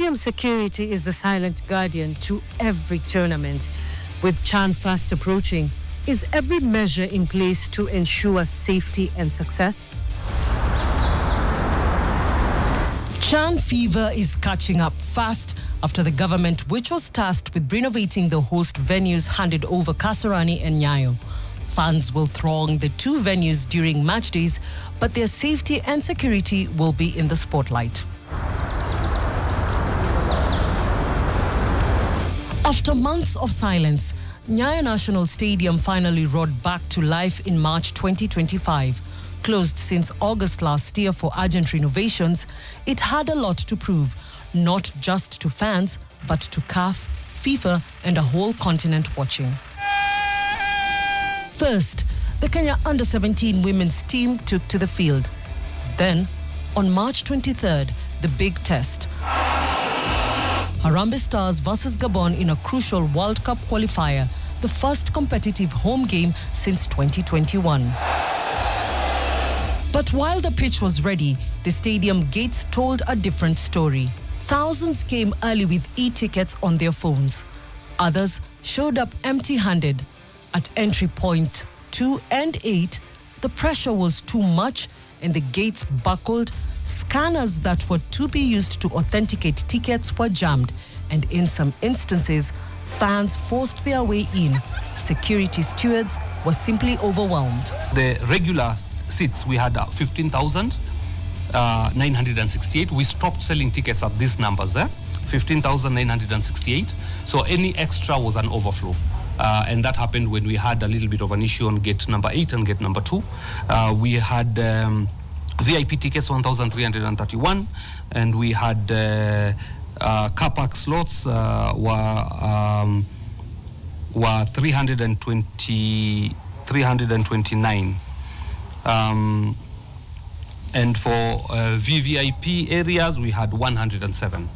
Stadium security is the silent guardian to every tournament. With CHAN fast approaching, is every measure in place to ensure safety and success? CHAN fever is catching up fast after the government, which was tasked with renovating the host venues, handed over Kasarani and Nyayo. Fans will throng the two venues during match days, but their safety and security will be in the spotlight. After months of silence, Nyayo National Stadium finally roared back to life in March 2025. Closed since August last year for urgent renovations, it had a lot to prove, not just to fans, but to CAF, FIFA, and a whole continent watching. First, the Kenya Under-17 women's team took to the field. Then, on March 23rd, the big test. Harambee Stars versus Gabon in a crucial World Cup qualifier, the first competitive home game since 2021. But while the pitch was ready, the stadium gates told a different story. Thousands came early with e-tickets on their phones. Others showed up empty-handed. At entry point 2 and 8, the pressure was too much and the gates buckled. Scanners that were to be used to authenticate tickets were jammed, and in some instances, fans forced their way in. Security stewards were simply overwhelmed. The regular seats, we had 15,968. We stopped selling tickets at these numbers, 15,968. So any extra was an overflow. And that happened when we had a little bit of an issue on gate number 8 and gate number 2. We had VIP tickets 1,331, and we had car park slots were 329. And for VVIP areas, we had 107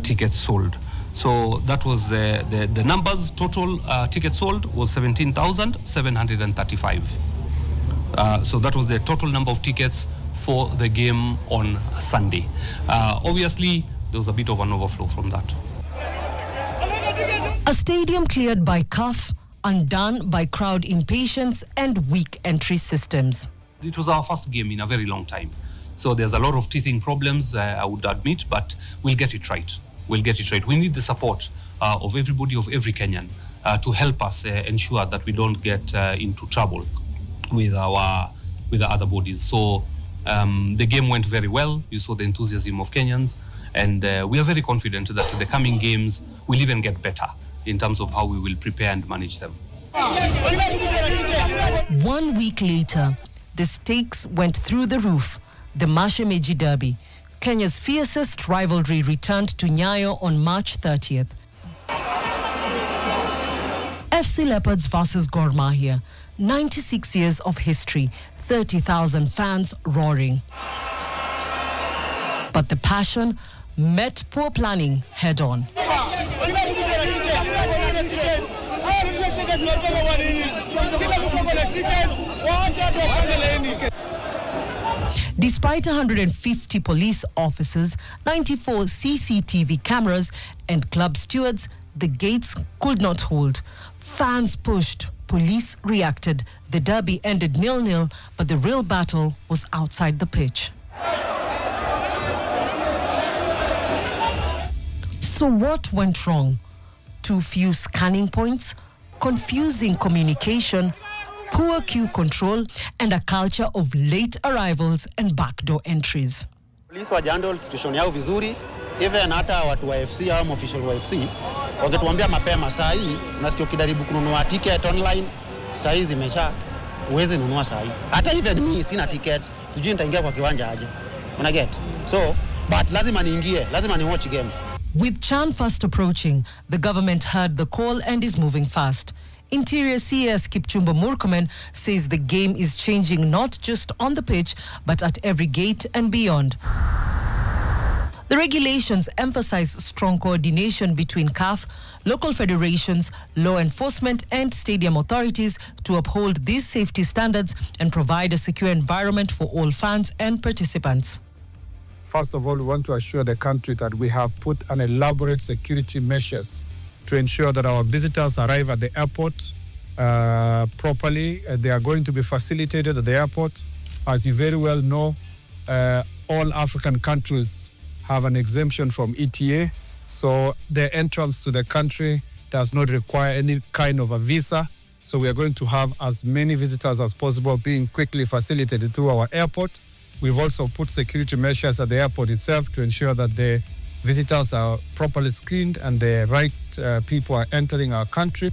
tickets sold. So that was the numbers. Total tickets sold was 17,735. So that was the total number of tickets for the game on Sunday. Obviously, there was a bit of an overflow from that. A stadium cleared by CAF, undone by crowd impatience and weak entry systems. It was our first game in a very long time. So there's a lot of teething problems, I would admit, but we'll get it right. We'll get it right. We need the support of everybody, of every Kenyan, to help us ensure that we don't get into trouble with the other bodies. So the game went very well. You saw the enthusiasm of Kenyans, and we are very confident that the coming games will even get better in terms of how we will prepare and manage them. 1 week later, the stakes went through the roof. The Mashimi Derby, Kenya's fiercest rivalry, returned to Nyayo on March 30th. FC Leopards versus Gor Mahia, 96 years of history, 30,000 fans roaring. But the passion met poor planning head-on. Despite 150 police officers, 94 CCTV cameras and club stewards, the gates could not hold. Fans pushed, police reacted. The derby ended 0-0, but the real battle was outside the pitch. So what went wrong? Too few scanning points, confusing communication, poor queue control, and a culture of late arrivals and backdoor entries. Police wajahandle situation yao vizuri, even hata watu wa FC au official wa FC wangetuambia mapema. Saa hii unasikia ukijaribu kununua ticket online, saa hii zimesha uweze nunua saa hii. Hata even mimi sina ticket, sijui nitaingia kwa kiwanja aje. Una get? So, but lazima niingie, lazima ni watch game. With CHAN fast approaching, the government heard the call and is moving fast. Interior CS Kipchumba Murkomen says the game is changing not just on the pitch, but at every gate and beyond. The regulations emphasize strong coordination between CAF, local federations, law enforcement and stadium authorities to uphold these safety standards and provide a secure environment for all fans and participants. First of all, we want to assure the country that we have put an elaborate security measures to ensure that our visitors arrive at the airport properly. They are going to be facilitated at the airport. As you very well know, all African countries have an exemption from ETA, so their entrance to the country does not require any kind of a visa. So we are going to have as many visitors as possible being quickly facilitated through our airport. We've also put security measures at the airport itself to ensure that the visitors are properly screened and the right people are entering our country.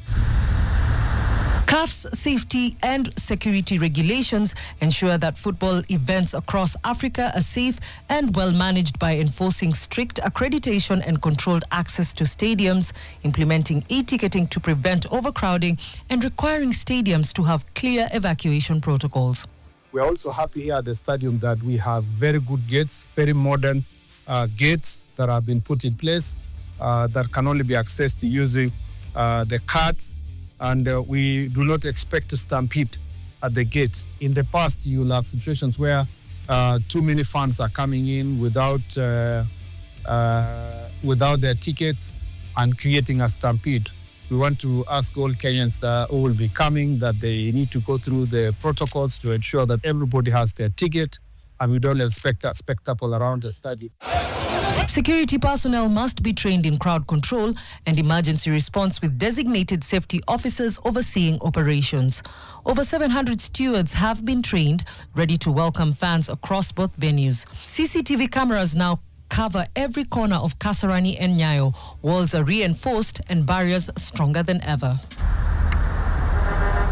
CAF's safety and security regulations ensure that football events across Africa are safe and well managed by enforcing strict accreditation and controlled access to stadiums, implementing e-ticketing to prevent overcrowding, and requiring stadiums to have clear evacuation protocols. We're also happy here at the stadium that we have very good gates, very modern gates that have been put in place that can only be accessed using the cards. And we do not expect to stampede at the gates. In the past, you'll have situations where too many fans are coming in without their tickets and creating a stampede. We want to ask all Kenyans who will be coming that they need to go through the protocols to ensure that everybody has their ticket and we don't expect a spectacle around the stadium. Security personnel must be trained in crowd control and emergency response with designated safety officers overseeing operations. Over 700 stewards have been trained, ready to welcome fans across both venues. CCTV cameras now cover every corner of Kasarani and Nyayo. Walls are reinforced and barriers stronger than ever.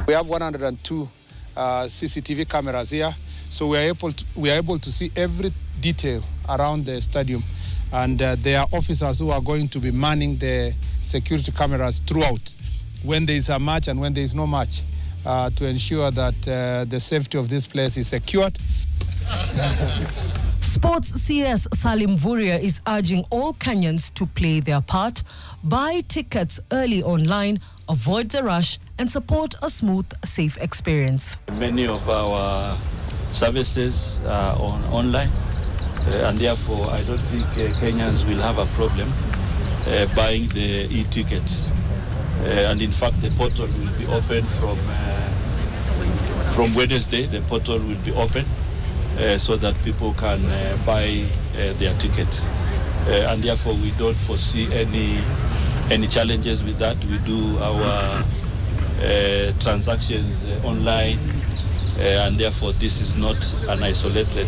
We have 102 CCTV cameras here, so we are able to see every detail around the stadium. And there are officers who are going to be manning the security cameras throughout, when there is a match and when there is no match, to ensure that the safety of this place is secured. Sports CS Salim Vuria is urging all Kenyans to play their part, buy tickets early online, avoid the rush, and support a smooth, safe experience. Many of our services are online. And therefore, I don't think Kenyans will have a problem buying the e-tickets. And in fact, the portal will be open from Wednesday. The portal will be open so that people can buy their tickets. And therefore, we don't foresee any challenges with that. We do our transactions online, and therefore, this is not an isolated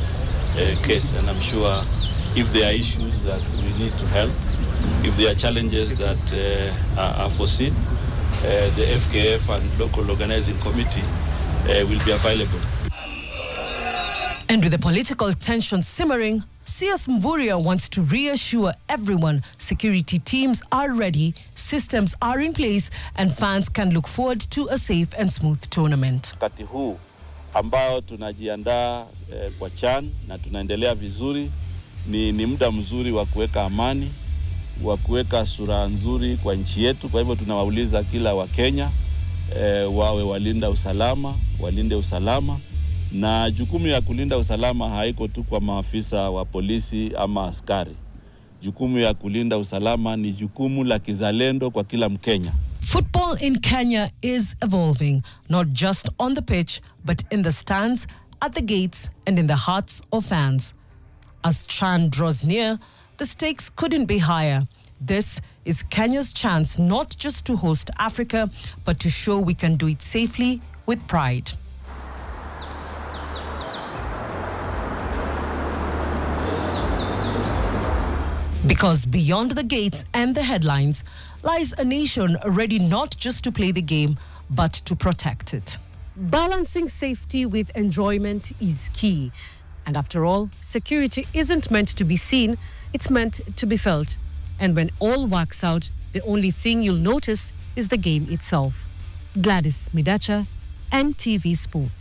case, and I'm sure if there are issues that we need to help, if there are challenges that are foreseen, the FKF and local organizing committee will be available. And with the political tension simmering, CS Mvuria wants to reassure everyone security teams are ready, systems are in place, and fans can look forward to a safe and smooth tournament. Wakati huu ambao tunajiandaa kwa CHAN na tunaendelea vizuri, ni muda mzuri wa kuweka amani, wa kuweka sura nzuri kwa nchi yetu. Kwa hivyo tunawauliza kila Wakenya wawe walinde usalama, na jukumu ya kulinda usalama haiko tu kwa maafisa wa polisi ama askari. Jukumu ya kulinda usalama ni jukumu la kizalendo kwa kila Mkenya. Football in Kenya is evolving, not just on the pitch, but in the stands, at the gates, and in the hearts of fans. As CHAN draws near, the stakes couldn't be higher. This is Kenya's chance not just to host Africa, but to show we can do it safely with pride. Because beyond the gates and the headlines lies a nation ready not just to play the game, but to protect it. Balancing safety with enjoyment is key. And after all, security isn't meant to be seen, it's meant to be felt. And when all works out, the only thing you'll notice is the game itself. Gladys Midecha, NTV Sports.